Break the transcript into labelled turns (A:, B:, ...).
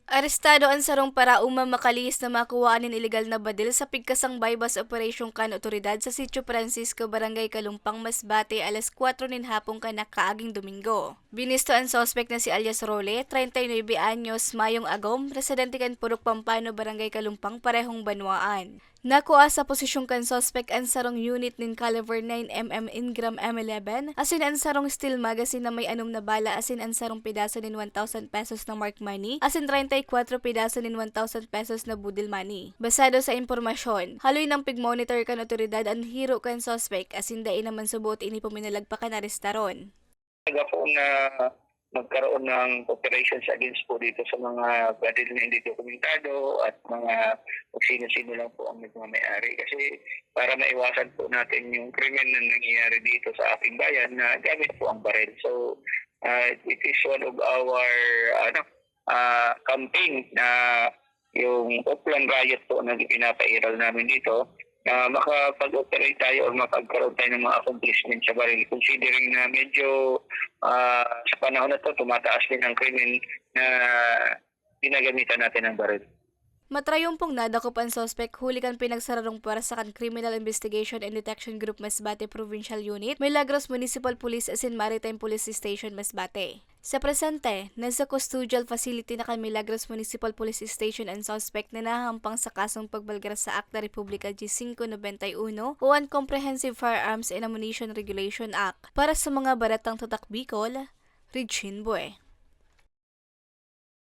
A: Arestado ang sarong paraoma makalihis na makuwaan ilegal na badil sa pigkasang bypass operation kan otoridad sa Sitio Francisco, Barangay Kalumpang, Masbate, alas 4 nin hapon kaaging Domingo. Binisto ang sospek na si alias Role, 39 anyos, mayong agom, residente kan Purok Pampano, Barangay Kalumpang, parehong Banwaan. Nakuha sa posisyong kan sospek ang sarong unit nin caliber 9mm Ingram M11, asin ang sarong steel magazine na may anom na bala, asin ang sarong pedaso nin 1,000 pesos na mark money, asin 34 pedaso nin 1,000 pesos na budil money. Basado sa impormasyon, haloy ng pig-monitor kan otoridad ang hiro kan sospek, asin dai naman subot ini puminalagpakan na restaron.
B: Po na magkaroon ng operations against po dito sa mga badil na hindi dokumentado at mga sino-sino lang po ang nagmamayari. Kasi para maiwasan po natin yung krimen na nangyayari dito sa ating bayan na gamit po ang baril. So, it is one of our campaign na yung Upland Riot po na pinapairal namin dito, na makapag-operate tayo o makagkaroon tayo ng mga accomplishment sa baril. Considering na medyo sa panahon na to, tumataas din ang krimen na ginagamitan natin ng baril.
A: Matrayumpong nadakop ang sospek huli kan pinagsararong para sa Criminal Investigation and Detection Group Masbate Provincial Unit, Milagros Municipal Police asin Maritime Police Station Masbate. Sa presente, nasa custodial facility na kan Milagros Municipal Police Station ang suspect na nahahampang sa kasong pagbalgar sa Acta Republica G591 o Comprehensive Firearms and Ammunition Regulation Act para sa mga baratang tatak Bicol, Regine Bue.